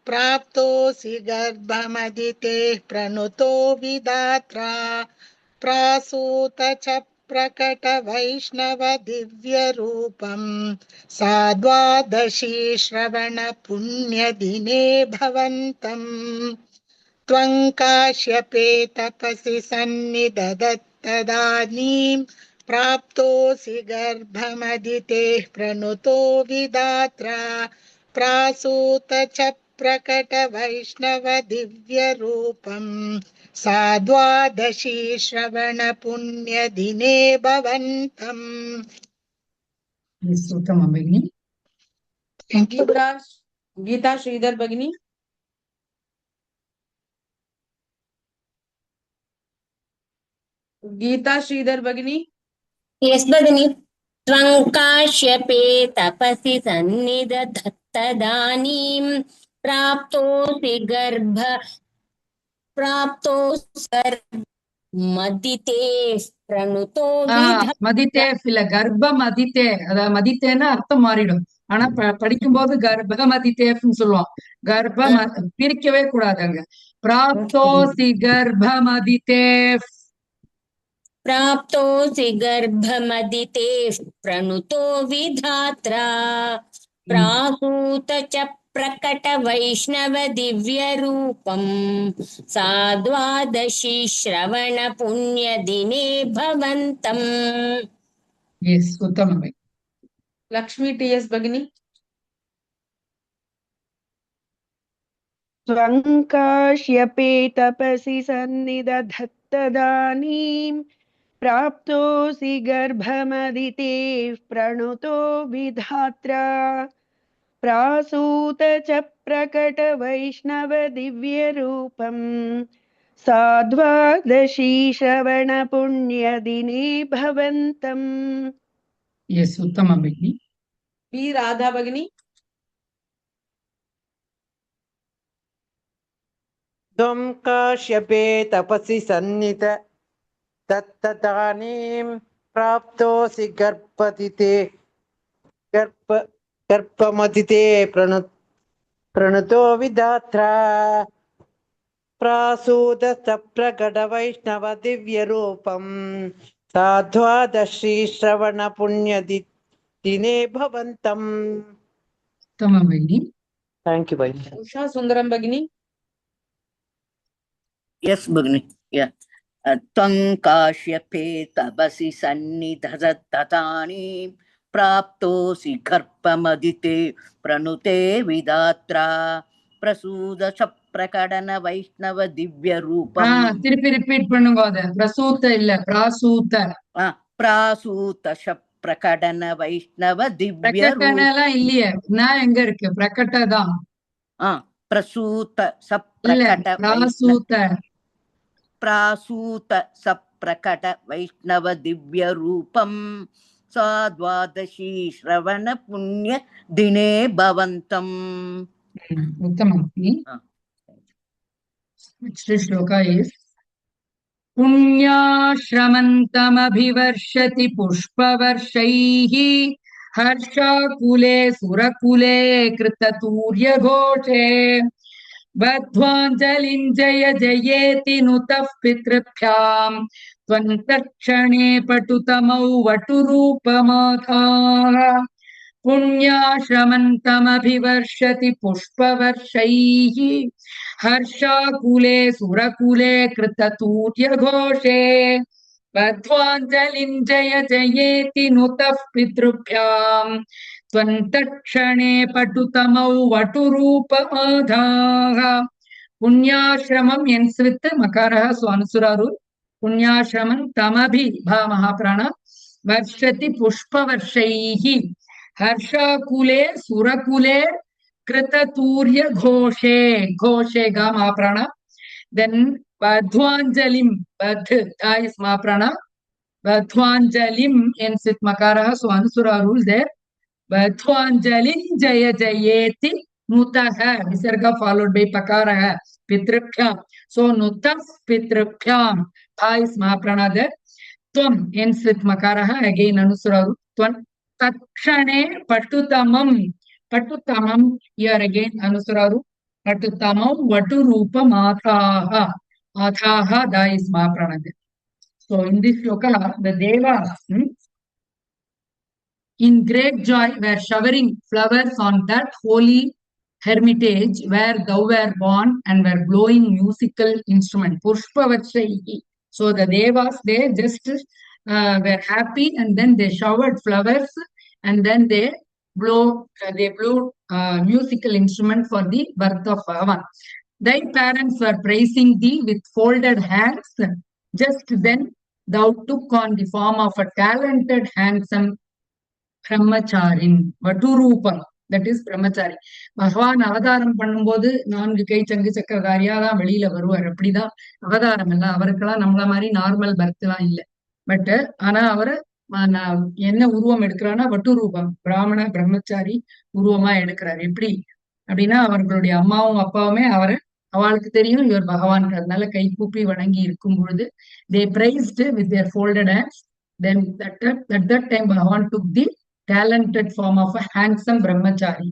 प्राप्तोऽसि गर्भमदिते प्रणुतो विधात्रा प्रासूत च प्रकटवैष्णवदिव्यरूपम् सा द्वादशी श्रवणपुण्यदिने भवन्तम् त्वं काश्यपे तपसि सन्निधत्तदानीम् प्राप्तोऽसि गर्भमदिते प्रणुतो विधात्रा प्रासूत च प्रकटवैष्णवदिव्यरूपम् सा द्वादशी श्रवणपुण्यदिने भवन्तम् Yes, Uttama Bhagini. Thank you. गीता श्रीधर भगिनी. गीता श्रीधर भगिनी. यस् भगिनी. त्वं काश्यपे तपसि सन्निदधत्तदानीं प्राप्तोऽसि மதித்தே பிரணுதோ மதித்தே இல்ல கர்ப்ப மதித்தே, அதாவது மதித்தேன்னா அர்த்தம் மாறிடும். ஆனா படிக்கும் போது கர்ப்ப மதித்தேன்னு சொல்லுவோம். கர்ப்ப பிரிக்கவே கூடாது அங்க. பிராப்தோசி கர்ப்ப மதித்தே. प्राप्तोऽसि गर्भमदिते प्रणुतो विधात्रा प्रासूत च प्रकट वैष्णव दिव्य रूपं साद्वादशी श्रवण पुण्य दिने भवन्तम्. Yes, उत्तमम्. लक्ष्मी टीएस भगिनी. त्वङ्काश्यपे तपसि सन्निदधत्तदानीं प्राप्तोऽसि गर्भमदिते प्रणुतो विधात्रा प्रासूत च प्रकट वैष्णव दिव्य रूपं साद्वादशी श्रवण पुण्य दिने भवन्तम्. Yes, उत्तमम् भगिनी. पी राधा भगिनी. त्वं काश्यपे तपसि सन्निध तत्तदानीं प्राप्तोऽसि गर्भमदिते प्रणुतो विधात्रा प्रासूत प्रकट वैष्णव दिव्य रूपं साद्वादशी श्रवण पुण्य दिने भवन्तम्. उत्तमम् भगिनी. Thank you, भगिनी. उषा सुंदरम भगिनी. Yes, Bhagini. Yeah. Tvang kaśyape tabasi sannidhatatani praptosi garpamadite pranute vidatra prasuda saprakadana vaishnava divya roopam. திருப்பி ரிப்பீட் பண்ணுங்க. அத பிரசூத்த இல்ல, பிராசூத்த. பிராசூத சப்ரகடன வைஷ்ணவ திவ்ய பிரகடனலாம் இல்லையே, நான் எங்க இருக்கு? பிரகட்ட தான். பிரசூத சப்ரகட பிராசூத்த प्रासूत सप्रकट वैष्णव दिव्य रूपं साद्वादशी श्रवण पुण्य दिने भवन्तम्. उत्तमम्. Next shloka is पुण्याश्रमन्तमभिवर्षति पुष्पवर्षैः हर्षाकुले सुरकुले कृततूर्यघोषे बद्ध्वाञ्जलिं जय जयेति नुतः पितृभ्यां त्वन्तक्षणे पटुतमौ वटुरूपमाधाः पुण्याश्रमन्तमभिवर्षति पुष्पवर्षैः हर्षाकुले सुरकुले कृततूर्यघोषे बद्ध्वाञ्जलिं जय जयेति नुतः पितृभ्यां त्वन्तक्षणे पटुतमौ वटुरूपमाधाः पुण्याश्रमम् ends with मकारः स्वानुसुरारु पुण्याश्रमं तमभि भा महाप्राण वर्षति पुष्पवर्षैः हर्षाकुले सुरकुले कृततूर्य घोषे घोषे गा महाप्राण then बध्वाञ्जलिं बद्ध is महाप्राण बध्वाञ्जलिं ends with मकारः स्वानुसुरारु there बध्वाञ्जलिं जय जयेति नुतः विसर्ग followed by पकारः पितृभ्यां so नुतः पितृभ्यां भा is महाप्राण there त्वं ends with मकारः again अनुसुरारु त्वं तत्क्षणे पटुतमं पटुतमं here again अनुसुरारु पटुतमं वटुरूपमाधाः आधाः da is महाप्राण there. So in this shloka the devas in great joy were showering flowers on that holy hermitage where thou were born and were blowing musical instrument pushpavarshayi. So the devas they just were happy and then they showered flowers and then they blew musical instrument for the birth of Avan. Thy parents were praising thee with folded hands. Just then thou took on the form of a talented handsome பிரம்மச்சாரின் வட்டுரூபம், that is பிரம்மச்சாரி. பகவான் அவதாரம் பண்ணும்போது 4 கை சங்கு சக்கரதாரியா தான் வெளியில வருவார். அப்படிதான் அவதாரம் எல்லாம். அவருக்கெல்லாம் நம்மள மாதிரி நார்மல் பர்த் எல்லாம் இல்லை. பட் ஆனா அவரு என்ன உருவம் எடுக்கிறான்னா வட்டுரூபம், பிராமண பிரம்மச்சாரி உருவமா எடுக்கிறார். எப்படி அப்படின்னா அவர்களுடைய அம்மாவும் அப்பாவுமே அவளுக்கு தெரியும் இவர் பகவான், அதனால கை கூப்பி வணங்கி இருக்கும் பொழுது they praised with their folded hands. Then at that time Bhagavan took the talented form of a handsome brahmachari.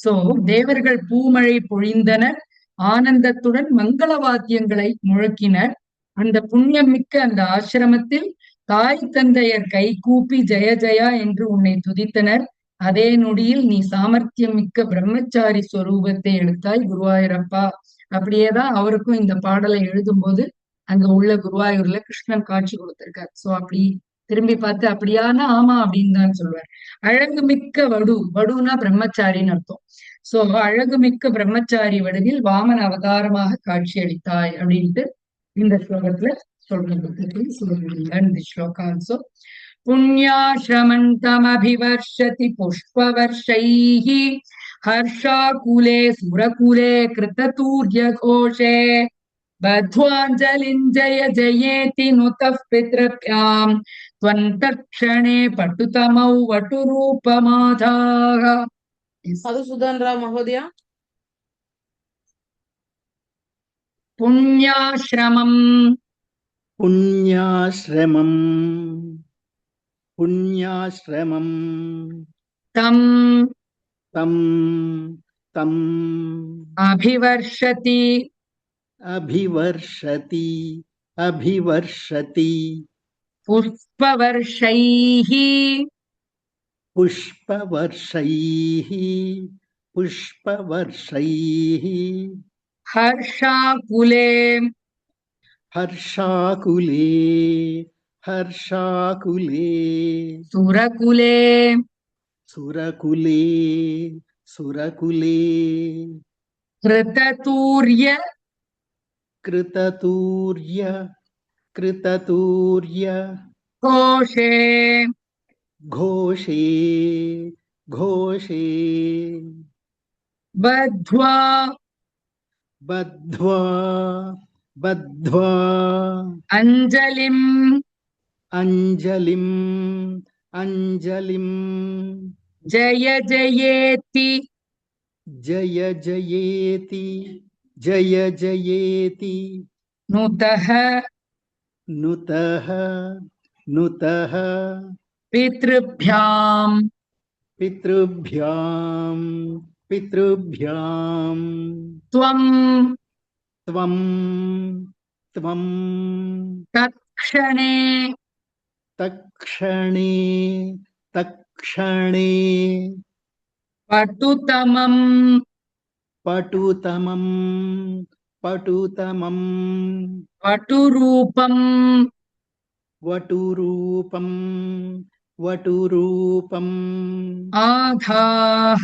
So தேவர்கள் பூமழை பொழிந்தனர், ஆனந்தத்துடன் மங்கள வாத்தியங்களை முழக்கினர். அந்த புண்ணியம் மிக்க அந்த ஆசிரமத்தில் தாய் தந்தையர் கை கூப்பி ஜெய ஜெயா என்று உன்னை துதித்தனர். அதே நொடியில் நீ சாமர்த்தியம் மிக்க பிரம்மச்சாரி ஸ்வரூபத்தை எடுத்தாய் குருவாயூரப்பா. அப்படியேதான் அவருக்கும் இந்த பாடலை எழுதும்போது அங்க உள்ள குருவாயூர்ல கிருஷ்ணன் காட்சி கொடுத்திருக்கார். சோ அப்படி திரும்பி பார்த்து அப்படியானா ஆமா அப்படின்னு தான் சொல்வார். அழகு மிக்க வடுனா பிரம்மச்சாரின்னு அர்த்தம். சோ அழகு மிக்க பிரம்மச்சாரி வடிவில் வாமன அவதாரமாக காட்சி அளித்தாய் அப்படின்ட்டு இந்த ஸ்லோகத்துல சொல்றது. புண்ணியாஸ்ரமந்தமபிவர்ஷதி புஷ்பவர்ஷைः ஹர்ஷாகுலே சுரகுலே கிருததூர்ய கோஷே பத்வாஞ்சலிம் ஜய ஜயேதி நுதः பித்ருப்யாம் த்வந்தக்ஷணே பட்டுதமௌ வட்டுரூபமாதாः. மதுசூதன் ராவ் மகோதயா. புண்ணியாஸ்ரமம் புண்ணியாஸ்ரமம் புண்ணியாஸ்ரமம் தம் தம் தம் அபிவர்ஷதி அபிவர்ஷதி அபிவர்ஷதி புஷ்பவர்ஷைः புஷ்பவர்ஷைः புஷ்பவர்ஷைः ஹர்ஷாகுலே ஹர்ஷாகுலே ஹர்ஷாகுலே சுரகுலே சுரகுலே சுரகுலே கிருததூர்ய கிருததூர்ய கிருததூர்ய கோஷே घोषे घोषे பத்வா बद्ध्वा बद्ध्वा அஞ்சலிம் अञ्जलिम् अञ्जलिम् ஜய ஜயேதி जय जयेति जय जयेति நுதः नुतः नुतः பித்ருப்யாம் पितृभ्यां पितृभ्यां त्वं त्वं त्वं तत्क्षणे तत्क्षणे तत्क्षणे पटुतमं पटुतमं पटुतमं वटुरूपं वटुरूपं वटुरूपम् आधाः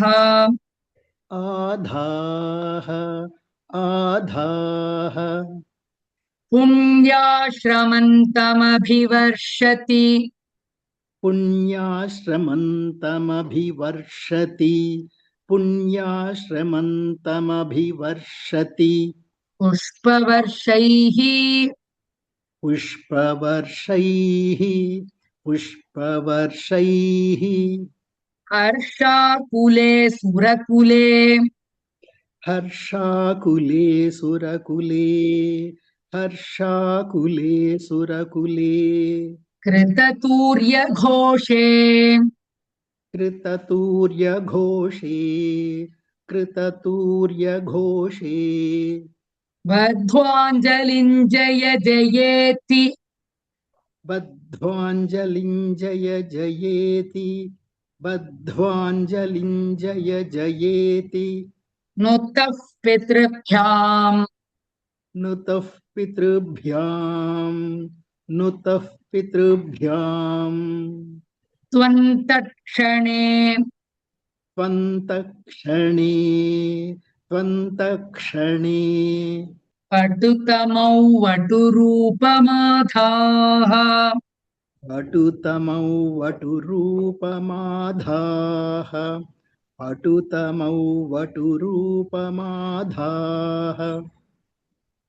आधाः आधाः पुण्याश्रमन्तमभिवर्षति पुण्याश्रमन्तमभिवर्षति पुण्याश्रमन्तमभिवर्षति पुष्पवर्षैः पुष्पवर्षैः पुष्पवर्षैः हर्षाकुले सुरकुले हर्षाकुले सुरकुले हर्षाकुले सुरकुले कृततूर्यघोषे कृततूर्यघोषे कृततूर्यघोषे बद्ध्वाञ्जलिं जय जयेति बद्ध्वाञ्जलिं जय जयेति बद्ध्वाञ्जलिं जय जयेति नुतः पितृभ्याम् नुतः पितृभ्यां नुतः पितृभ्यां त्वन्तक्षणे त्वन्तक्षणे त्वन्तक्षणे पटुतमौ वटुरूपमाधाः पटुतमौ वटुरूपमाधाः पटुतमौ वटुरूपमाधाः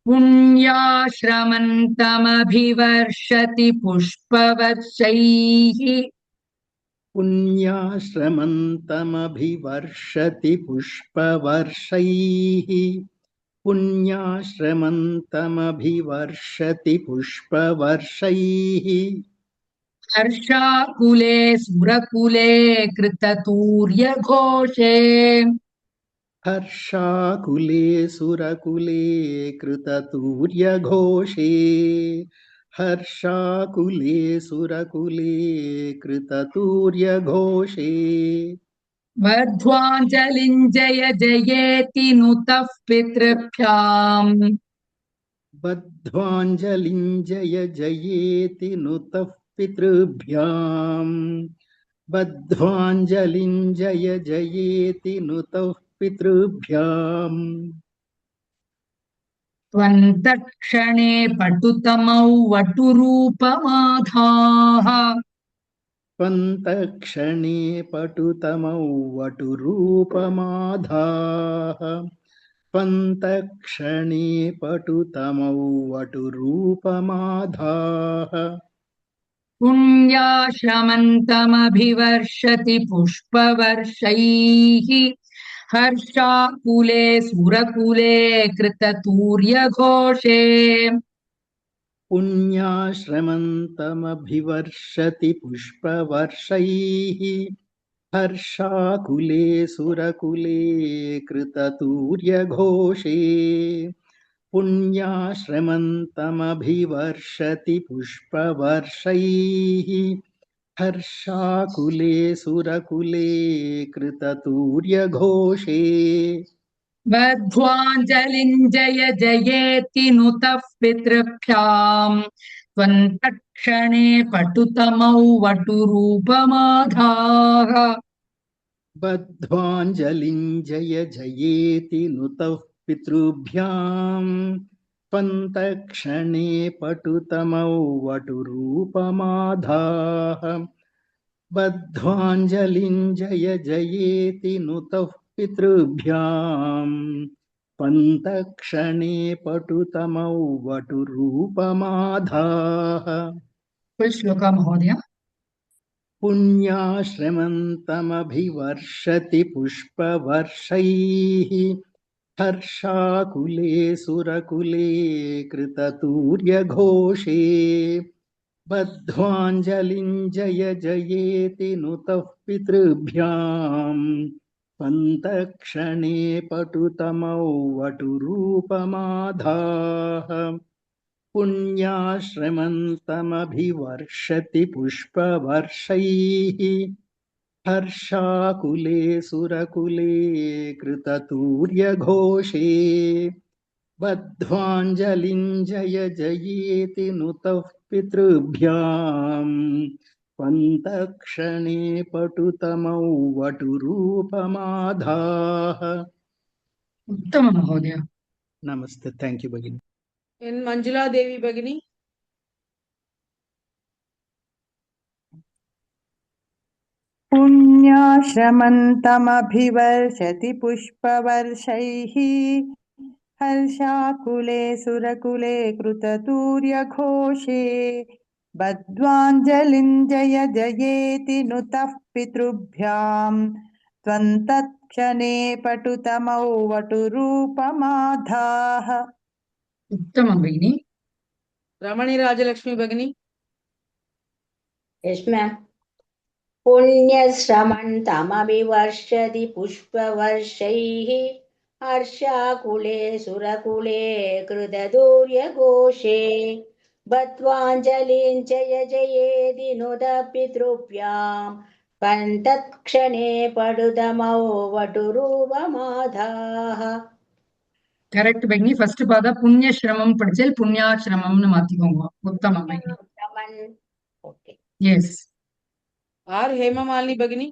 पुण्याश्रमन्तमभिवर्षति पुष्पवर्षैः पुण्याश्रमन्तमभिवर्षति पुष्पवर्षैः पुण्याश्रमन्तमभिवर्षति पुष्पवर्षैः हर्षाकुले सुरकुले कृततूर्यघोषे हर्षाकुले सुरकुले कृततूर्यघोषे हर्षाकुले सुरकुले कृततूर्यघोषे बद्ध्वाञ्जलिं जय जयेति नुतः पितृभ्याम् बद्ध्वाञ्जलिं जय जयेति नुतः पितृभ्याम् बद्ध्वाञ्जलिं जय जयेति नुतः पितृभ्याम् त्वन्तक्षणे पटुतमौ वटुरूपमाधाः पन्तक्षणे पटुतमौ वटुरूपमाधाः पन्तक्षणे पटुतमौ वटुरूपमाधाः पुण्याश्रमन्तमभिवर्षति पुष्पवर्षैः हर्षाकुले सुरकुले कृततूर्यघोषे पुण्याश्रमन्तमभिवर्षति पुष्पवर्षैः हर्षाकुले सुरकुले कृततूर्यघोषे पुण्याश्रमन्तमभिवर्षति पुष्पवर्षैः हर्षाकुले सुरकुले कृततूर्यघोषे बद्ध्वाञ्जलिं जय जयेति नुतः पितृभ्याम् त्वन्तक्षणे पटुतमौ वटुरूपमाधाः बद्ध्वाञ्जलिं जय जयेति नुतः पितृभ्याम् पन्तक्षणे पटुतमौ वटुरूपमाधाः बद्ध्वाञ्जलिं जय जयेति नुतः पितृभ्याम् पन्तक्षणे पटुतमौ वटुरूपमाधाः श्लोक महोदय पुण्याश्रमन्तमभिवर्षति पुष्पवर्षैः हर्षाकुले सुरकुले कृततूर्यघोषे बद्ध्वाञ्जलिं जय जयेति नुतः पितृभ्याम् पन्तक्षणे पटुतमौ वटुरूपमाधाः पुण्याश्रमन्तमभिवर्षति पुष्पवर्षैः हर्षाकुले सुरकुले कृततूर्यघोषे बद्ध्वाञ्जलिं जय जयेति नुतः पितृभ्याम् पन्तक्षणे पटुतमौ वटुरूपमाधाः उत्तम महोदय नमस्ते थैंक यू भगिनी एन् मंजुला देवी भगिनी पुण्याश्रमन्तमभिवर्षति पुष्पवर्षैः हर्षाकुले सुरकुले कृततूर्यघोषे बद्ध्वाञ्जलिं जय जयेति नुतः पितृभ्याम् त्वन्तक्षणे पटुतमौ वटुरूपमाधाः उत्तम भगिनी रमणी राजलक्ष्मी भगिनी यस मैम पुण्यश्रमन्तमभिवर्षति पुष्पवर्षैः हर्षाकुले सुरकुले कृततूर्यघोषे बद्ध्वाञ्जलिं जय जयेति नुतः पितृभ्याम् पन्तत्क्षणे पटुतमौ वटुरूपमाधाः करेक्ट भगिनी फर्स्ट पादा पुण्यश्रमं पडिचल पुण्याश्रमம்னு மாத்திக்கோங்க उत्तम भगिनी ओके यस आर हेममालिनी भगिनी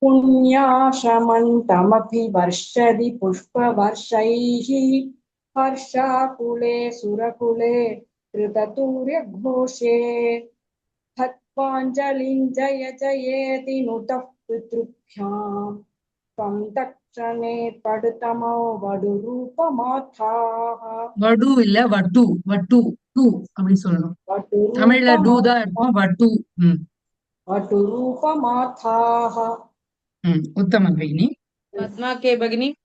पुण्याश्रमन्तमभिवर्षति पुष्पवर्षैः हर्षाकुले सुरकुले कृततुर्यघोषे हत्वाञ्जलिं जय जयेति नुतः पितृभ्यां त्वं तत्क्षणे पडुतमो वडुरूपमाथाः வடு இல்ல வட்டு வட்டு டூ அப்படின்னு சொல்லணும். தமிழ்ல டூ தான் இருக்கும். வட்டு. वटुरूपमाथाः उत्तमं भगिनी. पद्मा के भगिनी.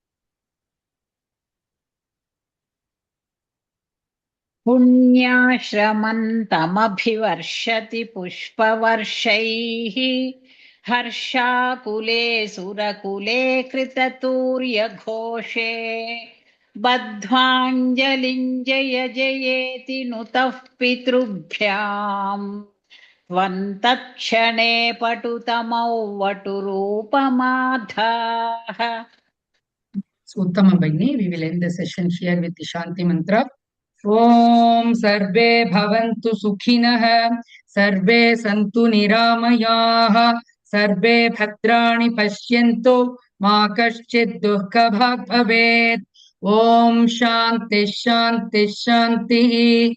पुण्याश्रमन्तमभिवर्षति पुष्पवर्षैः हर्षाकुले सुरकुले कृततूर्यघोषे बद्ध्वाञ्जलिं जय जयेति नुतः पितृभ्याम् त्वं तत्क्षणे पटुतमौ वटुरूपमाधाः. उत्तमं भगिनी. We will end the session here with the Shanti mantra. ॐ सर्वे भवन्तु सुखिनः, सर्वे सन्तु निरामयाः, सर्वे भद्राणि पश्यन्तु, मा कश्चित् दुःखभाग् भवेत्. ॐ शान्तिः शान्तिः शान्तिः.